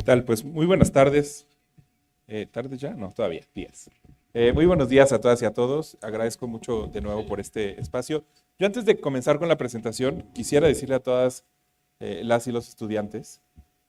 ¿Qué tal? Pues muy buenas tardes. ¿Tardes ya? No, todavía, días. Muy buenos días a todas y a todos. Agradezco mucho de nuevo por este espacio. Yo antes de comenzar con la presentación, quisiera decirle a todas las y los estudiantes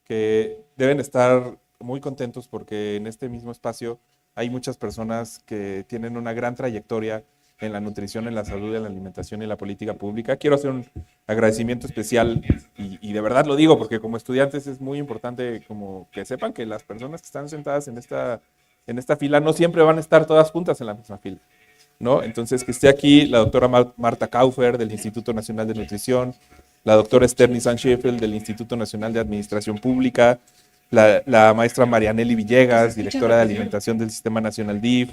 que deben estar muy contentos porque en este mismo espacio hay muchas personas que tienen una gran trayectoria en la nutrición, en la salud, en la alimentación y en la política pública. Quiero hacer un agradecimiento especial y de verdad lo digo porque como estudiantes es muy importante como que sepan que las personas que están sentadas en esta fila no siempre van a estar todas juntas en la misma fila, ¿no? Entonces, que esté aquí la doctora Marta Kaufer del Instituto Nacional de Nutrición, la doctora Esther Nissan Sheffield del Instituto Nacional de Administración Pública, la maestra Marianelli Villegas, directora de Alimentación del Sistema Nacional DIF,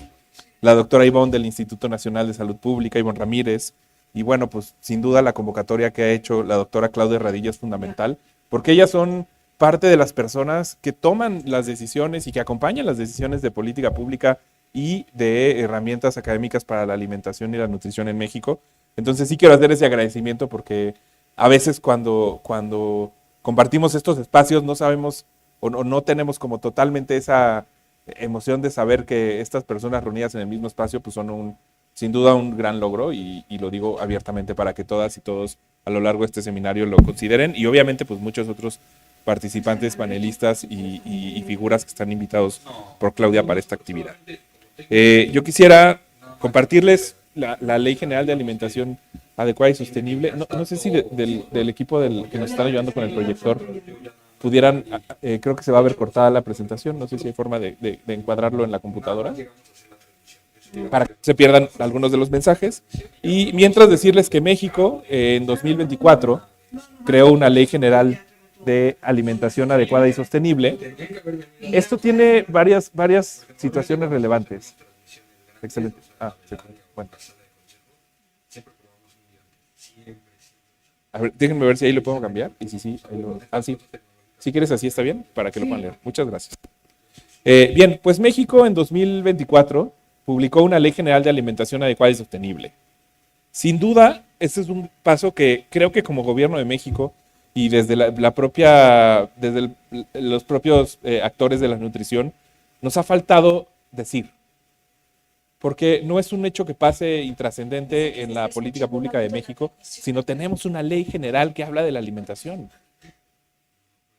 la doctora Ivonne del Instituto Nacional de Salud Pública, Ivonne Ramírez, y bueno, pues sin duda la convocatoria que ha hecho la doctora Claudia Radillo es fundamental, porque ellas son parte de las personas que toman las decisiones y que acompañan las decisiones de política pública y de herramientas académicas para la alimentación y la nutrición en México. Entonces sí quiero hacer ese agradecimiento porque a veces cuando compartimos estos espacios no sabemos o no tenemos como totalmente esa emoción de saber que estas personas reunidas en el mismo espacio pues son sin duda un gran logro y lo digo abiertamente para que todas y todos a lo largo de este seminario lo consideren y obviamente pues muchos otros participantes, panelistas y figuras que están invitados por Claudia para esta actividad. Yo quisiera compartirles la Ley General de Alimentación Adecuada y Sostenible. No sé si del equipo que nos están ayudando con el proyector pudieran, creo que se va a ver cortada la presentación, no sé si hay forma de encuadrarlo en la computadora para que se pierdan algunos de los mensajes. Y mientras decirles que México en 2024 creó una ley general de alimentación adecuada y sostenible. Esto tiene varias situaciones relevantes. Excelente. Bueno. A ver, déjenme ver si ahí lo puedo cambiar. Y sí. Sí. Si quieres así está bien, para que lo puedan leer. Muchas gracias. Bien, pues México en 2024 publicó una Ley General de Alimentación Adecuada y Sostenible. Sin duda, este es un paso que creo que como gobierno de México y desde los propios actores de la nutrición, nos ha faltado decir. Porque no es un hecho que pase intrascendente en la política pública de México, sino tenemos una ley general que habla de la alimentación.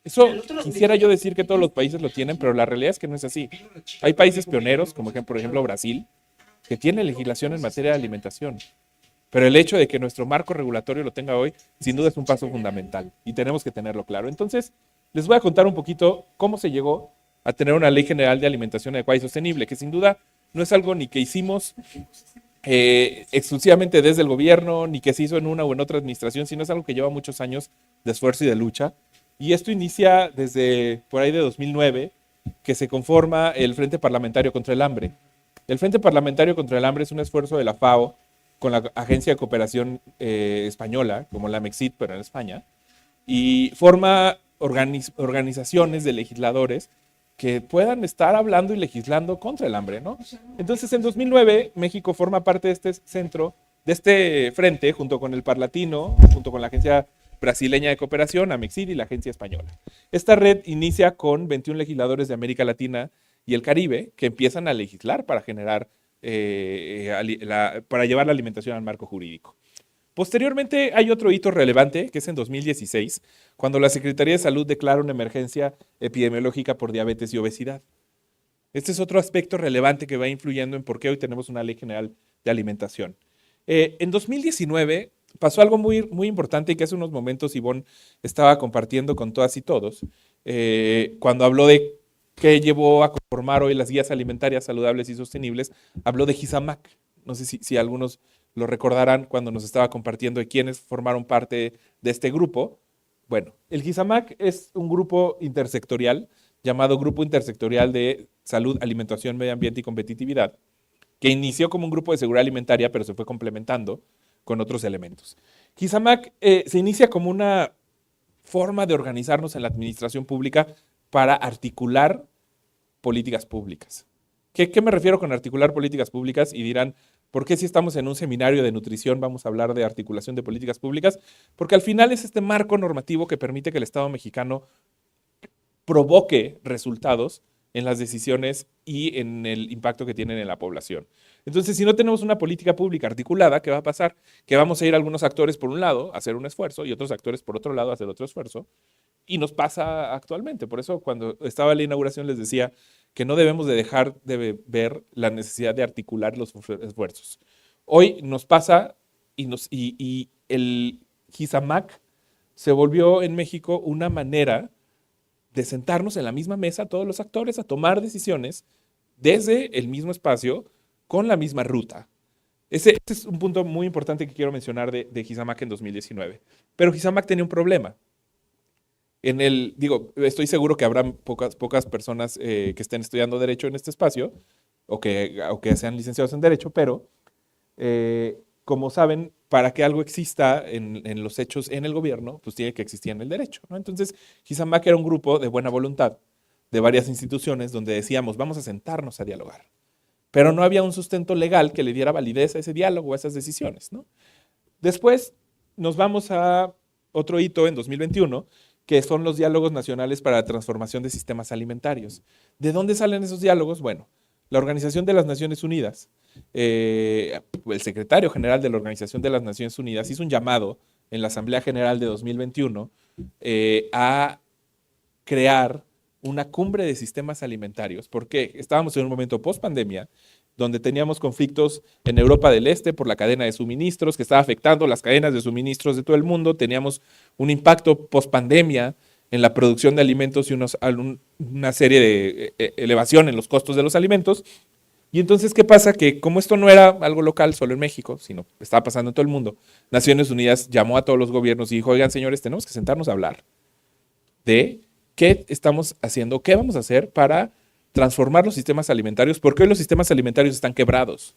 Eso quisiera yo decir que todos los países lo tienen, pero la realidad es que no es así. Hay países pioneros, como por ejemplo Brasil, que tienen legislación en materia de alimentación. Pero el hecho de que nuestro marco regulatorio lo tenga hoy, sin duda es un paso fundamental y tenemos que tenerlo claro. Entonces, les voy a contar un poquito cómo se llegó a tener una Ley General de Alimentación Adecuada y Sostenible, que sin duda no es algo ni que hicimos exclusivamente desde el gobierno, ni que se hizo en una o en otra administración, sino es algo que lleva muchos años de esfuerzo y de lucha. Y esto inicia desde por ahí de 2009, que se conforma el Frente Parlamentario contra el Hambre. El Frente Parlamentario contra el Hambre es un esfuerzo de la FAO con la Agencia de Cooperación Española, como la MEXIT, pero en España, y forma organizaciones de legisladores que puedan estar hablando y legislando contra el hambre, ¿no? Entonces, en 2009, México forma parte de este centro, de este frente, junto con el Parlatino, junto con la Agencia Brasileña de Cooperación, AMEXID y la Agencia Española. Esta red inicia con 21 legisladores de América Latina y el Caribe que empiezan a legislar para generar para llevar la alimentación al marco jurídico. Posteriormente hay otro hito relevante, que es en 2016, cuando la Secretaría de Salud declara una emergencia epidemiológica por diabetes y obesidad. Este es otro aspecto relevante que va influyendo en por qué hoy tenemos una ley general de alimentación. En 2019 pasó algo muy importante y que hace unos momentos Ivonne estaba compartiendo con todas y todos, cuando habló de qué llevó a conformar hoy las guías alimentarias saludables y sostenibles, habló de GISAMAC. No sé si algunos lo recordarán cuando nos estaba compartiendo de quiénes formaron parte de este grupo. Bueno, el GISAMAC es un grupo intersectorial llamado Grupo Intersectorial de Salud, Alimentación, Medio Ambiente y Competitividad, que inició como un grupo de seguridad alimentaria, pero se fue complementando con otros elementos. GISAMAC se inicia como una forma de organizarnos en la administración pública para articular políticas públicas. ¿Qué me refiero con articular políticas públicas? Y dirán, ¿por qué si estamos en un seminario de nutrición vamos a hablar de articulación de políticas públicas? Porque al final es este marco normativo que permite que el Estado mexicano provoque resultados en las decisiones y en el impacto que tienen en la población. Entonces, si no tenemos una política pública articulada, ¿qué va a pasar? Que vamos a ir algunos actores por un lado a hacer un esfuerzo y otros actores por otro lado a hacer otro esfuerzo. Y nos pasa actualmente. Por eso cuando estaba en la inauguración les decía que no debemos de dejar de ver la necesidad de articular los esfuerzos. Hoy nos pasa y el GISAMAC se volvió en México una manera de sentarnos en la misma mesa todos los actores a tomar decisiones desde el mismo espacio con la misma ruta. Ese es un punto muy importante que quiero mencionar de GISAMAC en 2019. Pero GISAMAC tenía un problema. Estoy seguro que habrá pocas personas que estén estudiando Derecho en este espacio o que sean licenciados en Derecho, pero como saben, para que algo exista en los hechos en el gobierno, pues tiene que existir en el derecho, ¿no? Entonces, GISAMAC era un grupo de buena voluntad de varias instituciones donde decíamos, vamos a sentarnos a dialogar. Pero no había un sustento legal que le diera validez a ese diálogo, a esas decisiones, ¿no? Después nos vamos a otro hito en 2021, que son los diálogos nacionales para la transformación de sistemas alimentarios. ¿De dónde salen esos diálogos? Bueno, la Organización de las Naciones Unidas, el secretario general de la Organización de las Naciones Unidas hizo un llamado en la Asamblea General de 2021 a crear una cumbre de sistemas alimentarios, porque estábamos en un momento post-pandemia, donde teníamos conflictos en Europa del Este por la cadena de suministros, que estaba afectando las cadenas de suministros de todo el mundo, teníamos un impacto post-pandemia en la producción de alimentos y una serie de elevación en los costos de los alimentos. Y entonces, ¿qué pasa? Que como esto no era algo local solo en México, sino estaba pasando en todo el mundo, Naciones Unidas llamó a todos los gobiernos y dijo, oigan, señores, tenemos que sentarnos a hablar de qué estamos haciendo, qué vamos a hacer para transformar los sistemas alimentarios, porque hoy los sistemas alimentarios están quebrados.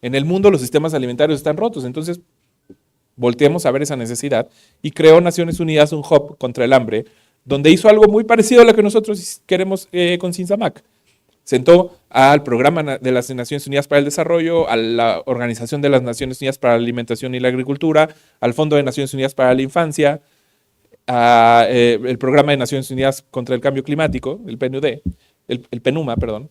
En el mundo los sistemas alimentarios están rotos, entonces volteemos a ver esa necesidad y creó Naciones Unidas un hub contra el hambre, donde hizo algo muy parecido a lo que nosotros queremos con SINSAMAC. Sentó al Programa de las Naciones Unidas para el Desarrollo, a la Organización de las Naciones Unidas para la Alimentación y la Agricultura, al Fondo de Naciones Unidas para la Infancia, el Programa de Naciones Unidas contra el Cambio Climático, el PNUMA, perdón,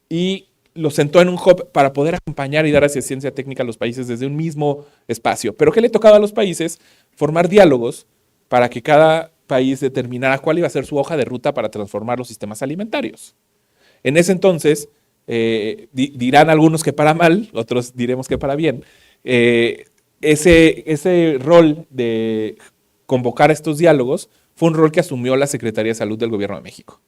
y lo sentó en un hub para poder acompañar y dar asistencia técnica a los países desde un mismo espacio. ¿Pero qué le tocaba a los países? Formar diálogos para que cada país determinara cuál iba a ser su hoja de ruta para transformar los sistemas alimentarios. En ese entonces, dirán algunos que para mal, otros diremos que para bien, ese rol de convocar estos diálogos fue un rol que asumió la Secretaría de Salud del Gobierno de México.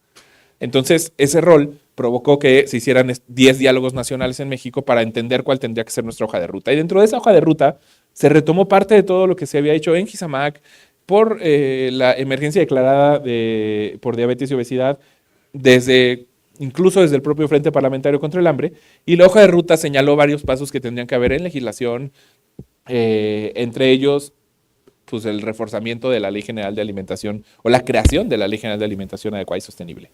Entonces, ese rol provocó que se hicieran 10 diálogos nacionales en México para entender cuál tendría que ser nuestra hoja de ruta. Y dentro de esa hoja de ruta se retomó parte de todo lo que se había hecho en GISAMAC por la emergencia declarada por diabetes y obesidad, incluso desde el propio Frente Parlamentario contra el Hambre, y la hoja de ruta señaló varios pasos que tendrían que haber en legislación, entre ellos pues el reforzamiento de la Ley General de Alimentación o la creación de la Ley General de Alimentación Adecuada y Sostenible.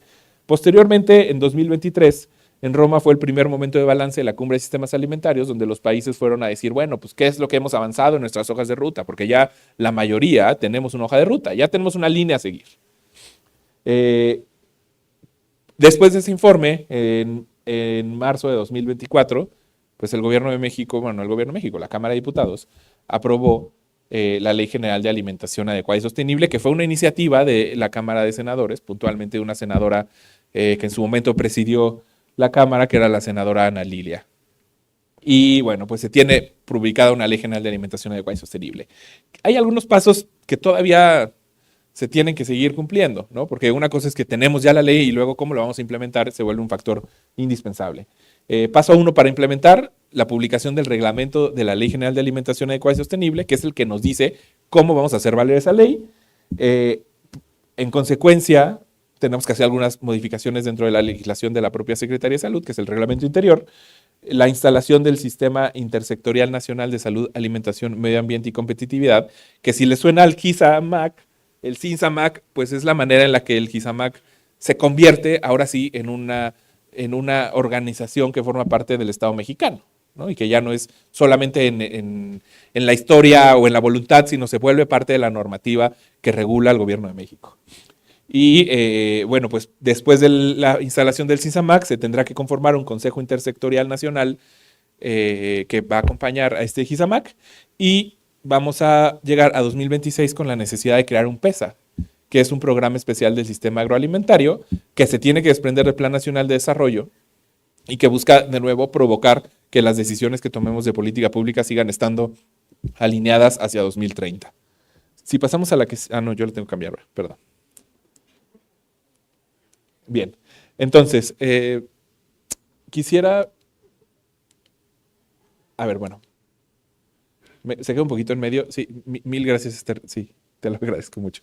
Posteriormente, en 2023, en Roma fue el primer momento de balance de la Cumbre de Sistemas Alimentarios, donde los países fueron a decir, bueno, pues qué es lo que hemos avanzado en nuestras hojas de ruta, porque ya la mayoría tenemos una hoja de ruta, ya tenemos una línea a seguir. Después de ese informe, en marzo de 2024, pues el Gobierno de México, la Cámara de Diputados, aprobó la Ley General de Alimentación Adecuada y Sostenible, que fue una iniciativa de la Cámara de Senadores, puntualmente de una senadora que en su momento presidió la Cámara, que era la senadora Ana Lilia. Y bueno, pues se tiene publicada una Ley General de Alimentación Adecuada y Sostenible. Hay algunos pasos que todavía se tienen que seguir cumpliendo, ¿no? Porque una cosa es que tenemos ya la ley y luego cómo lo vamos a implementar se vuelve un factor indispensable. Paso 1 para implementar, la publicación del reglamento de la Ley General de Alimentación Adecuada y Sostenible, que es el que nos dice cómo vamos a hacer valer esa ley. En consecuencia, tenemos que hacer algunas modificaciones dentro de la legislación de la propia Secretaría de Salud, que es el reglamento interior, la instalación del Sistema Intersectorial Nacional de Salud, Alimentación, Medio Ambiente y Competitividad, que si le suena al GISAMAC, el SINSAMAC, pues es la manera en la que el GISAMAC se convierte ahora sí en una organización que forma parte del Estado mexicano, ¿no? Y que ya no es solamente en la historia o en la voluntad, sino se vuelve parte de la normativa que regula el Gobierno de México. Y bueno, pues después de la instalación del CINSAMAC se tendrá que conformar un Consejo Intersectorial Nacional que va a acompañar a este GISAMAC y vamos a llegar a 2026 con la necesidad de crear un PESA, que es un programa especial del sistema agroalimentario que se tiene que desprender del Plan Nacional de Desarrollo y que busca de nuevo provocar que las decisiones que tomemos de política pública sigan estando alineadas hacia 2030. Si pasamos a la que... Ah, no, yo le tengo que cambiar, perdón. Bien, entonces, quisiera... A ver, bueno, se queda un poquito en medio. Sí, mil gracias, Esther. Sí, te lo agradezco mucho.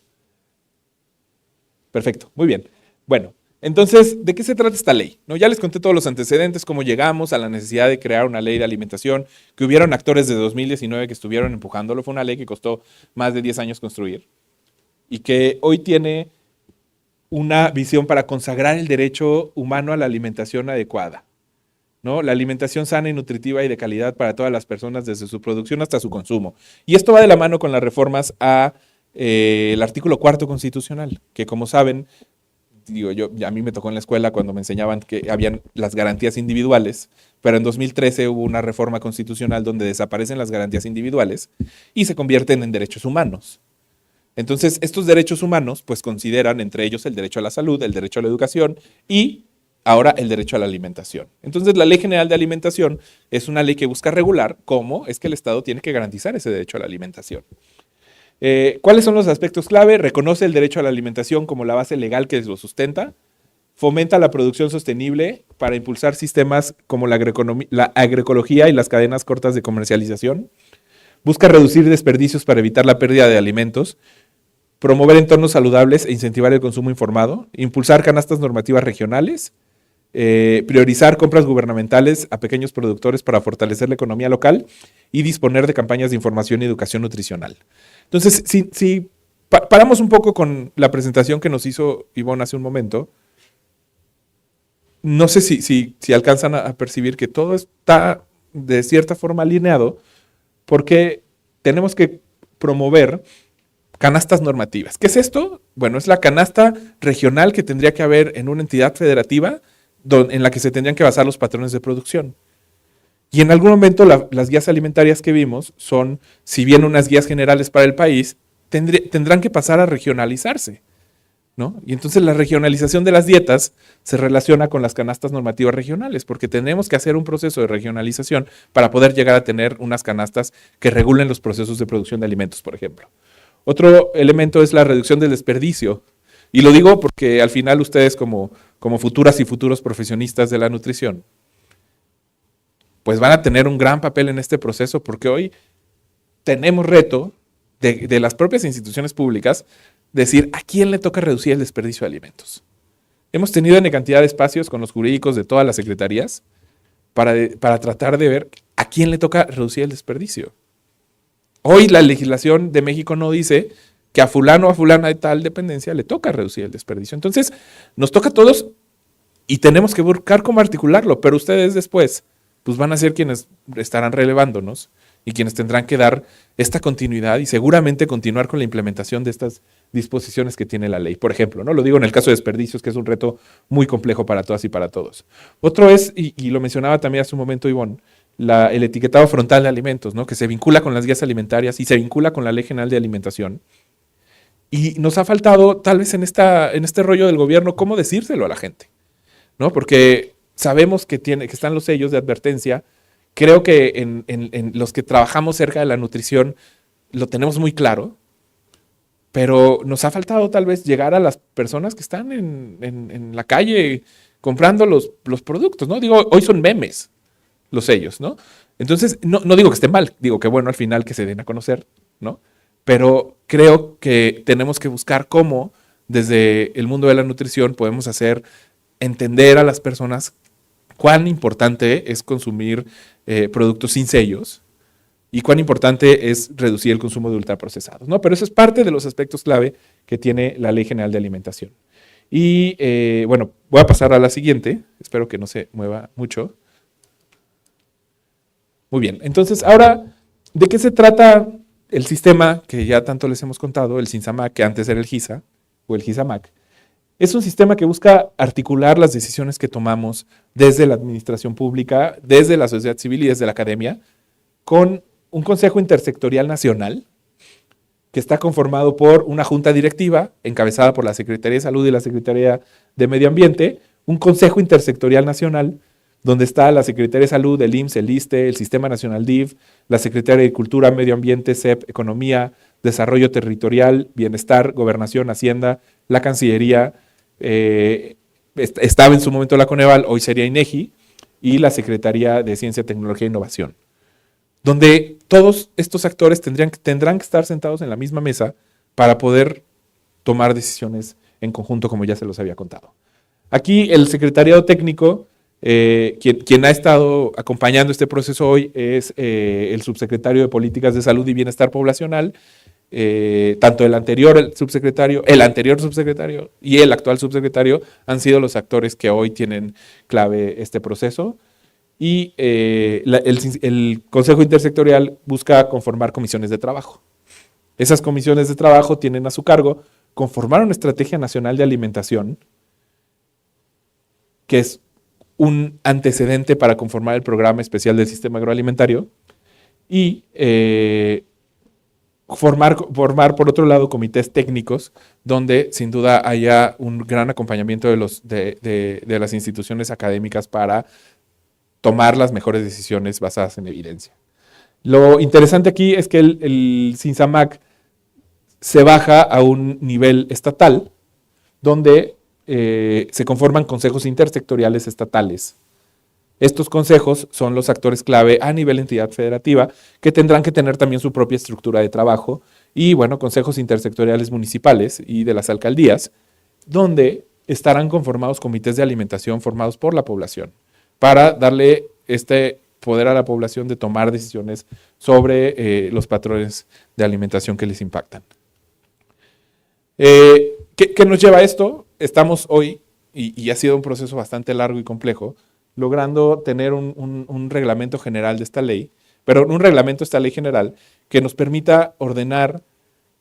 Perfecto, muy bien. Bueno, entonces, ¿de qué se trata esta ley? ¿No? Ya les conté todos los antecedentes, cómo llegamos a la necesidad de crear una ley de alimentación, que hubieron actores de 2019 que estuvieron empujándolo. Fue una ley que costó más de 10 años construir y que hoy tiene una visión para consagrar el derecho humano a la alimentación adecuada, ¿no? La alimentación sana y nutritiva y de calidad para todas las personas desde su producción hasta su consumo. Y esto va de la mano con las reformas a el artículo 4 constitucional, que como saben, digo yo, a mí me tocó en la escuela cuando me enseñaban que habían las garantías individuales, pero en 2013 hubo una reforma constitucional donde desaparecen las garantías individuales y se convierten en derechos humanos. Entonces, estos derechos humanos, pues consideran entre ellos el derecho a la salud, el derecho a la educación y ahora el derecho a la alimentación. Entonces, la Ley General de Alimentación es una ley que busca regular cómo es que el Estado tiene que garantizar ese derecho a la alimentación. ¿Cuáles son los aspectos clave? Reconoce el derecho a la alimentación como la base legal que lo sustenta, fomenta la producción sostenible para impulsar sistemas como la agroecología y las cadenas cortas de comercialización, busca reducir desperdicios para evitar la pérdida de alimentos, promover entornos saludables e incentivar el consumo informado, impulsar canastas normativas regionales, priorizar compras gubernamentales a pequeños productores para fortalecer la economía local y disponer de campañas de información y educación nutricional. Entonces, si paramos un poco con la presentación que nos hizo Ivonne hace un momento, no sé si alcanzan a percibir que todo está de cierta forma alineado porque tenemos que promover canastas normativas. ¿Qué es esto? Bueno, es la canasta regional que tendría que haber en una entidad federativa en la que se tendrían que basar los patrones de producción. Y en algún momento las guías alimentarias que vimos son, si bien unas guías generales para el país, tendrán que pasar a regionalizarse, ¿no? Y entonces la regionalización de las dietas se relaciona con las canastas normativas regionales, porque tenemos que hacer un proceso de regionalización para poder llegar a tener unas canastas que regulen los procesos de producción de alimentos, por ejemplo. Otro elemento es la reducción del desperdicio. Y lo digo porque al final ustedes como futuras y futuros profesionistas de la nutrición, pues van a tener un gran papel en este proceso porque hoy tenemos reto de las propias instituciones públicas decir a quién le toca reducir el desperdicio de alimentos. Hemos tenido N cantidad de espacios con los jurídicos de todas las secretarías para tratar de ver a quién le toca reducir el desperdicio. Hoy la legislación de México no dice que a fulano o a fulana de tal dependencia le toca reducir el desperdicio. Entonces, nos toca a todos y tenemos que buscar cómo articularlo, pero ustedes después pues van a ser quienes estarán relevándonos y quienes tendrán que dar esta continuidad y seguramente continuar con la implementación de estas disposiciones que tiene la ley. Por ejemplo, ¿no? Lo digo en el caso de desperdicios, que es un reto muy complejo para todas y para todos. Otro es, y lo mencionaba también hace un momento Ivonne, el etiquetado frontal de alimentos, ¿no? Que se vincula con las guías alimentarias y se vincula con la Ley General de Alimentación. Y nos ha faltado, tal vez en este rollo del gobierno, cómo decírselo a la gente, ¿no? Porque sabemos que están los sellos de advertencia. Creo que en los que trabajamos cerca de la nutrición lo tenemos muy claro, pero nos ha faltado tal vez llegar a las personas que están en la calle comprando los productos, ¿no? Digo, hoy son memes los sellos, ¿no? Entonces, no digo que esté mal, digo que bueno al final que se den a conocer, ¿no? Pero creo que tenemos que buscar cómo desde el mundo de la nutrición podemos hacer entender a las personas cuán importante es consumir productos sin sellos y cuán importante es reducir el consumo de ultraprocesados, ¿no? Pero eso es parte de los aspectos clave que tiene la Ley General de Alimentación. Y bueno, voy a pasar a la siguiente, espero que no se mueva mucho. Muy bien, entonces ahora, ¿de qué se trata el sistema que ya tanto les hemos contado, el CINSAMAC, que antes era el GISA o el GISAMAC? Es un sistema que busca articular las decisiones que tomamos desde la administración pública, desde la sociedad civil y desde la academia, con un consejo intersectorial nacional que está conformado por una junta directiva encabezada por la Secretaría de Salud y la Secretaría de Medio Ambiente, un consejo intersectorial nacional donde está la Secretaría de Salud, el IMSS, el ISSSTE, el Sistema Nacional DIF, la Secretaría de Cultura, Medio Ambiente, CEP, Economía, Desarrollo Territorial, Bienestar, Gobernación, Hacienda, la Cancillería, estaba en su momento la Coneval, hoy sería INEGI, y la Secretaría de Ciencia, Tecnología e Innovación, donde todos estos actores tendrán que estar sentados en la misma mesa para poder tomar decisiones en conjunto, como ya se los había contado. Aquí el secretariado técnico, quien ha estado acompañando este proceso hoy es el subsecretario de Políticas de Salud y Bienestar Poblacional, tanto el anterior subsecretario y el actual subsecretario han sido los actores que hoy tienen clave este proceso. Y el Consejo Intersectorial busca conformar comisiones de trabajo. Esas comisiones de trabajo tienen a su cargo conformar una estrategia nacional de alimentación, que es un antecedente para conformar el programa especial del sistema agroalimentario, y formar, por otro lado, comités técnicos, donde sin duda haya un gran acompañamiento de las instituciones académicas para tomar las mejores decisiones basadas en evidencia. Lo interesante aquí es que el Sinsamac se baja a un nivel estatal, donde se conforman consejos intersectoriales estatales. Estos consejos son los actores clave a nivel entidad federativa, que tendrán que tener también su propia estructura de trabajo, y bueno, consejos intersectoriales municipales y de las alcaldías, donde estarán conformados comités de alimentación formados por la población, para darle este poder a la población de tomar decisiones sobre los patrones de alimentación que les impactan. ¿Qué nos lleva a esto? Estamos hoy, y ha sido un proceso bastante largo y complejo, logrando tener un reglamento general de esta ley, pero un reglamento de esta ley general que nos permita ordenar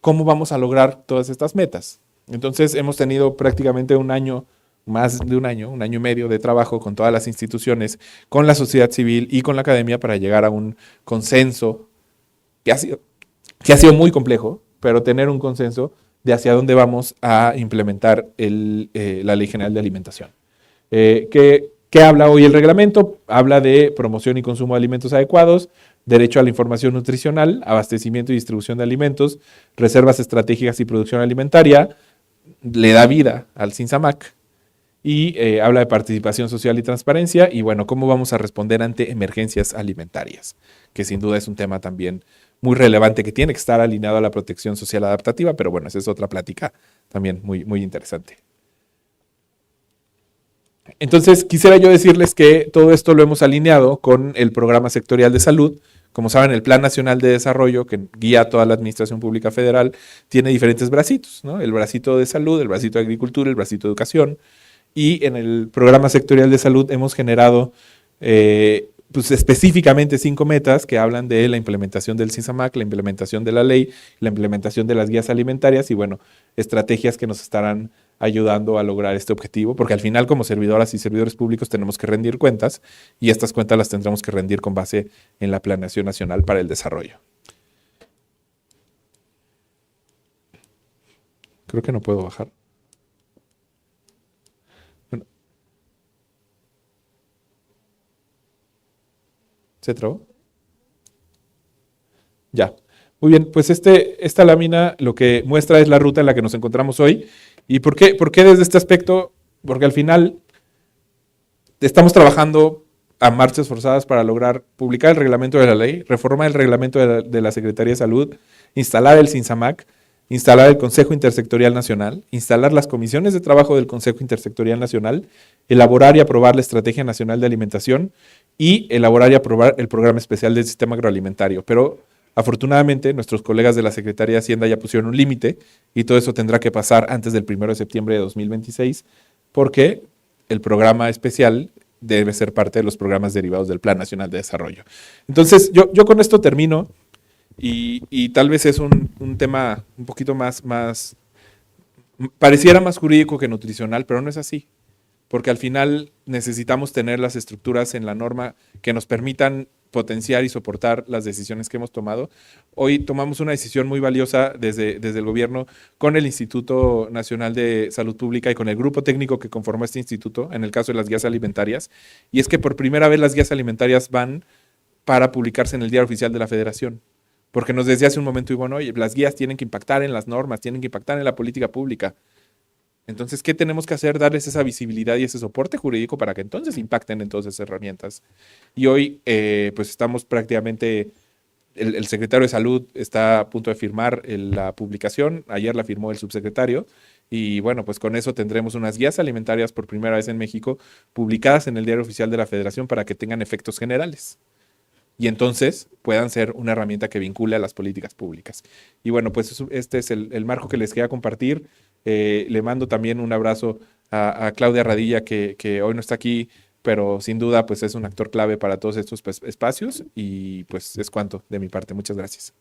cómo vamos a lograr todas estas metas. Entonces hemos tenido prácticamente un año, más de un año y medio de trabajo con todas las instituciones, con la sociedad civil y con la academia para llegar a un consenso que ha sido muy complejo, pero tener un consenso de hacia dónde vamos a implementar la Ley General de Alimentación. ¿Qué habla hoy el reglamento? Habla de promoción y consumo de alimentos adecuados, derecho a la información nutricional, abastecimiento y distribución de alimentos, reservas estratégicas y producción alimentaria, le da vida al Sinsamac, y habla de participación social y transparencia, y bueno, cómo vamos a responder ante emergencias alimentarias, que sin duda es un tema también muy relevante que tiene que estar alineado a la protección social adaptativa, pero bueno, esa es otra plática también muy, muy interesante. Entonces, quisiera yo decirles que todo esto lo hemos alineado con el Programa Sectorial de Salud. Como saben, el Plan Nacional de Desarrollo, que guía a toda la Administración Pública Federal, tiene diferentes bracitos, ¿no? El bracito de salud, el bracito de agricultura, el bracito de educación. Y en el Programa Sectorial de Salud hemos generado pues específicamente 5 metas que hablan de la implementación del Sinsamac, la implementación de la ley, la implementación de las guías alimentarias y bueno, estrategias que nos estarán ayudando a lograr este objetivo, porque al final como servidoras y servidores públicos tenemos que rendir cuentas y estas cuentas las tendremos que rendir con base en la Planeación Nacional para el Desarrollo. Creo que no puedo bajar. Bueno. ¿Se trabó? Ya. Muy bien, pues esta lámina lo que muestra es la ruta en la que nos encontramos hoy. ¿Y por qué desde este aspecto? Porque al final estamos trabajando a marchas forzadas para lograr publicar el reglamento de la ley, reformar el reglamento de la Secretaría de Salud, instalar el Sinsamac, instalar el Consejo Intersectorial Nacional, instalar las comisiones de trabajo del Consejo Intersectorial Nacional, elaborar y aprobar la Estrategia Nacional de Alimentación y elaborar y aprobar el Programa Especial del Sistema Agroalimentario. Pero afortunadamente, nuestros colegas de la Secretaría de Hacienda ya pusieron un límite y todo eso tendrá que pasar antes del 1 de septiembre de 2026 porque el programa especial debe ser parte de los programas derivados del Plan Nacional de Desarrollo. Entonces, yo con esto termino y tal vez es un tema un poquito más Pareciera más jurídico que nutricional, pero no es así, porque al final necesitamos tener las estructuras en la norma que nos permitan potenciar y soportar las decisiones que hemos tomado. Hoy tomamos una decisión muy valiosa desde el gobierno con el Instituto Nacional de Salud Pública y con el grupo técnico que conformó este instituto, en el caso de las guías alimentarias, y es que por primera vez las guías alimentarias van para publicarse en el Diario Oficial de la Federación. Porque nos decía hace un momento, y bueno, oye, las guías tienen que impactar en las normas, tienen que impactar en la política pública. Entonces, ¿qué tenemos que hacer? Darles esa visibilidad y ese soporte jurídico para que entonces impacten en todas esas herramientas. Y hoy, pues estamos prácticamente, el secretario de Salud está a punto de firmar la publicación, ayer la firmó el subsecretario, y bueno, pues con eso tendremos unas guías alimentarias por primera vez en México, publicadas en el Diario Oficial de la Federación para que tengan efectos generales y entonces puedan ser una herramienta que vincule a las políticas públicas. Y bueno, pues este es el marco que les quería compartir. Le mando también un abrazo a Claudia Radilla, que hoy no está aquí, pero sin duda pues es un actor clave para todos estos espacios y pues es cuanto de mi parte. Muchas gracias.